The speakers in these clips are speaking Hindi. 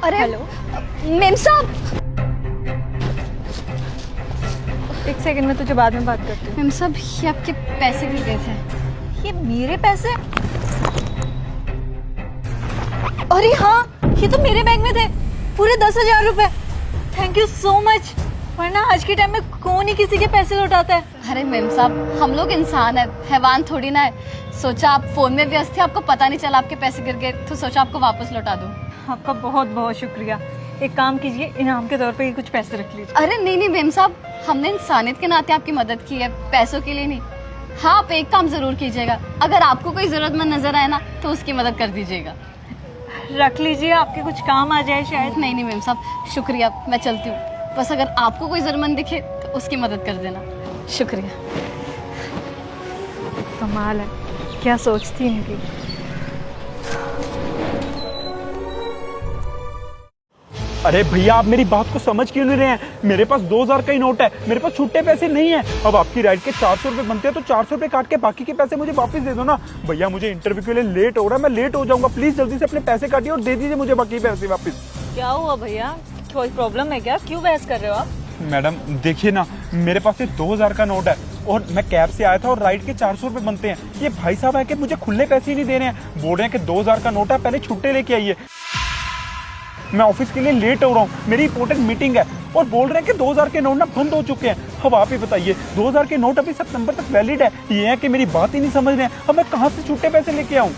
अरे हेलो मेम साहब, एक सेकंड में तुझे बाद में बात करती हूँ। मेम साहब ये आपके पैसे गिर गए थे। ये मेरे पैसे? अरे हाँ, ये तो मेरे बैंक में थे, पूरे 10,000 रुपए। Thank you so much. वरना आज के टाइम में कौन ही किसी के पैसे लौटाता है। अरे मेम साहब, हम लोग इंसान है, हैवान थोड़ी ना है। सोचा आप फोन में व्यस्त थे, आपको पता नहीं चला आपके पैसे गिर गए, तो सोचा आपको वापस लौटा दूं। आपका बहुत बहुत शुक्रिया। एक काम कीजिए, इनाम के तौर पे ये कुछ पैसे रख लीजिए। अरे नहीं नहीं मेम साहब, हमने इंसानियत के नाते आपकी मदद की है, पैसों के लिए नहीं। हाँ, आप एक काम जरूर कीजिएगा, अगर आपको कोई जरूरतमंद नजर आए ना तो उसकी मदद कर दीजिएगा। रख लीजिए, आपके कुछ काम आ जाए शायद। नहीं नहीं मेम साहब, शुक्रिया, मैं चलती हूँ। बस अगर आपको कोई जरूरतमंद दिखे तो उसकी मदद कर देना। शुक्रिया। कमाल है, क्या सोचती इनकी। अरे भैया, आप मेरी बात को समझ क्यों नहीं रहे हैं? मेरे पास 2000 का ही नोट है, मेरे पास छुट्टे पैसे नहीं है। अब आपकी राइड के 400 रुपए बनते हैं तो 400 रुपए काट के बाकी के पैसे मुझे वापस दे दो ना। भैया मुझे इंटरव्यू के लिए लेट हो रहा है, मैं लेट हो जाऊंगा। प्लीज जल्दी से अपने पैसे काटिए और दे दीजिए मुझे बाकी पैसे वापस। क्या हुआ भैया, कोई प्रॉब्लम है क्या? क्यों बहस कर रहे हो आप? मैडम देखिए ना, मेरे पास ये 2000 का नोट है और मैं कैब से आया था और राइड के 400 रुपए बनते हैं। ये भाई साहब है कि मुझे खुले पैसे ही नहीं दे रहे हैं, बोल रहे हैं कि 2000 का नोट है, पहले छुट्टे लेके आइए। मैं ऑफिस के लिए लेट हो रहा हूँ, मेरी इंपॉर्टेंट मीटिंग है, और बोल रहे हैं कि 2000 के नोट ना बंद हो चुके हैं। अब आप ही बताइए, 2000 के नोट अभी सितंबर तक वैलिड है। ये है कि मेरी बात ही नहीं समझ रहे हैं। अब मैं कहाँ से छुट्टे पैसे लेके आऊँ?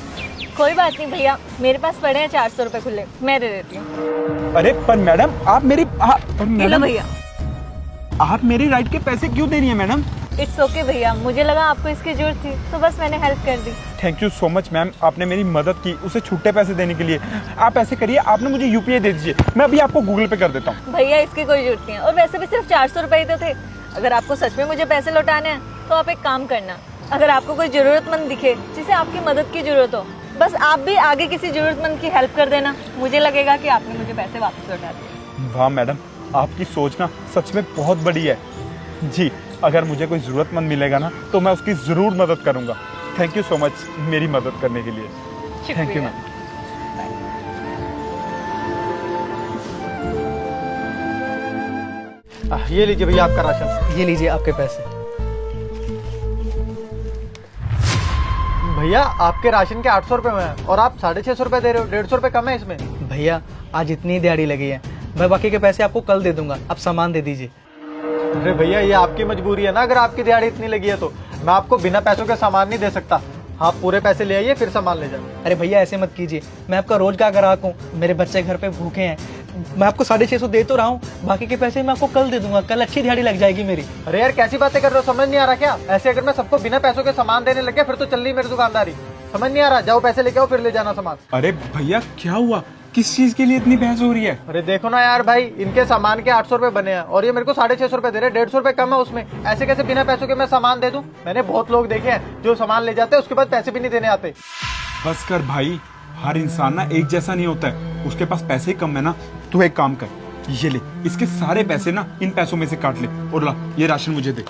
कोई बात नहीं भैया, मेरे पास पड़े हैं 400 रुपए खुले, मैं दे देती हूँ। अरे पर मैडम, आप मेरी भैया, आप मेरी राइड के पैसे क्यों दे रही है मैडम? इट्स ओके भैया, मुझे लगा आपको इसकी जरूरत थी तो बस मैंने हेल्प कर दी। Thank you so much ma'am, आपने मेरी मदद की उसे छुट्टे पैसे देने के लिए। आप ऐसे करिए, आपने मुझे यूपीआई दे दीजिए, मैं अभी आपको गूगल पे कर देता हूँ। भैया इसकी कोई जरूरत नहीं है, और वैसे भी सिर्फ 400 रुपए ही तो थे। अगर आपको सच में मुझे पैसे लौटाने हैं तो आप एक काम करना, अगर आपको कोई जरूरतमंद दिखे जिसे आपकी मदद की जरूरत हो, बस आप भी आगे किसी जरूरतमंद की हेल्प कर देना। मुझे लगेगा कि आपने मुझे पैसे वापस लौटा दिए। वाह मैडम, आपकी सोच ना सच में बहुत बड़ी है जी। अगर मुझे कोई जरूरतमंद मिलेगा ना तो मैं उसकी जरूर मदद करूंगा। थैंक यू सो मच मेरी मदद करने के लिए। Thank you ma'am. ये लीजिए भैया आपका राशन, ये लीजिए आपके पैसे। भैया आपके राशन के 800 रुपए में है और आप 650 रुपए दे रहे हो, 150 रुपए कम है इसमें। भैया आज इतनी दिहाड़ी लगी है, मैं बाकी के पैसे आपको कल दे दूंगा, आप सामान दे दीजिए। अरे भैया ये आपकी मजबूरी है ना, अगर आपकी दिहाड़ी इतनी लगी है तो मैं आपको बिना पैसों के सामान नहीं दे सकता। आप पूरे पैसे ले आइए फिर सामान ले जाइए। अरे भैया ऐसे मत कीजिए, मैं आपका रोज का ग्राहक हूँ, मेरे बच्चे घर पे भूखे हैं। मैं आपको 650 दे तो रहा हूँ, बाकी के पैसे मैं आपको कल दे दूंगा, कल अच्छी दिहाड़ी लग जाएगी मेरी। अरे यार कैसी बातें कर रहे हो, समझ नहीं आ रहा क्या? ऐसे अगर मैं सबको बिना पैसों के सामान देने लग गया फिर तो चल रही मेरी दुकानदारी। समझ नहीं आ रहा, जाओ पैसे लेके आओ फिर ले जाना सामान। अरे भैया क्या हुआ, किस चीज के लिए इतनी बहस हो रही है? अरे देखो ना यार भाई, इनके सामान के 800 रुपए बने हैं और ये मेरे को 650 रुपए दे रहे, 150 रुपए कम है उसमें। ऐसे कैसे बिना पैसों के मैं सामान दे दूं? मैंने बहुत लोग देखे हैं जो सामान ले जाते हैं उसके बाद पैसे भी नहीं देने आते। बस कर भाई, हर इंसान ना एक जैसा नहीं होता है, उसके पास पैसे ही कम है ना। तू एक काम कर, ये ले, इसके सारे पैसे ना इन पैसों में से काट ले और ला ये राशन मुझे दे।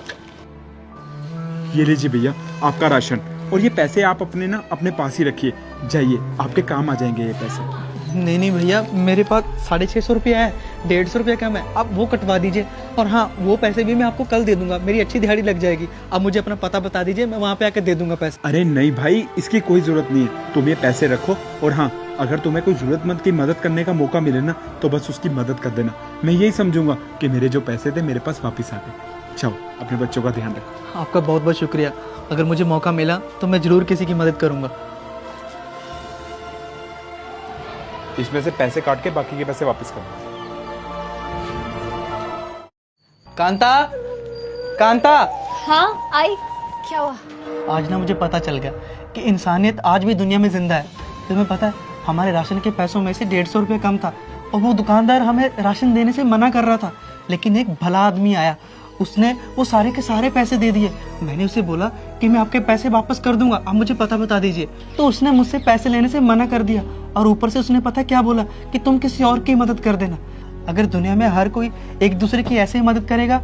ये लीजिए भैया आपका राशन, और ये पैसे आप अपने ना अपने पास ही रखिए, जाइए आपके काम आ जाएंगे ये पैसे। नहीं नहीं भैया, मेरे पास 650 रुपया है, 150 रुपया कम है, आप वो कटवा दीजिए। और हाँ, वो पैसे भी मैं आपको कल दे दूंगा, मेरी अच्छी दिहाड़ी लग जाएगी। आप मुझे अपना पता बता दीजिए, मैं वहाँ पे आकर दे दूंगा पैसे। अरे नहीं भाई, इसकी कोई जरूरत नहीं है, तुम ये पैसे रखो। और हाँ, अगर तुम्हें कोई जरूरतमंद की मदद करने का मौका मिले ना तो बस उसकी मदद कर देना। मैं यही समझूंगा कि मेरे जो पैसे थे मेरे पास वापिस आ गए। चलो अपने बच्चों का ध्यान रखो। आपका बहुत बहुत शुक्रिया, अगर मुझे मौका मिला तो मैं जरूर किसी की मदद करूंगा। इसमें से पैसे काट के बाकी के पैसे वापस करना। कांता, कांता। हाँ आई, क्या हुआ? आज ना मुझे पता चल गया कि इंसानियत आज भी दुनिया में जिंदा है। तुम्हें पता है, हमारे राशन के पैसों में से 150 रुपये कम था और वो दुकानदार हमें राशन देने से मना कर रहा था, लेकिन एक भला आदमी आया, उसने वो सारे के सारे पैसे दे दिए। मैंने उसे बोला कि मैं आपके पैसे वापस कर दूंगा, आप मुझे पता बता दीजिए, तो उसने मुझसे पैसे लेने से मना कर दिया। और ऊपर से उसने पता क्या बोला कि तुम किसी और की मदद कर देना। अगर दुनिया में हर कोई एक दूसरे की ऐसे ही मदद करेगा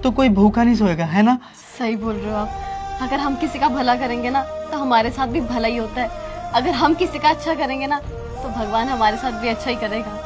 तो कोई भूखा नहीं सोएगा, है ना? सही बोल रहे हो आप। अगर हम किसी का भला करेंगे ना तो हमारे साथ भी भला ही होता है। अगर हम किसी का अच्छा करेंगे ना तो भगवान हमारे साथ भी अच्छा ही करेगा।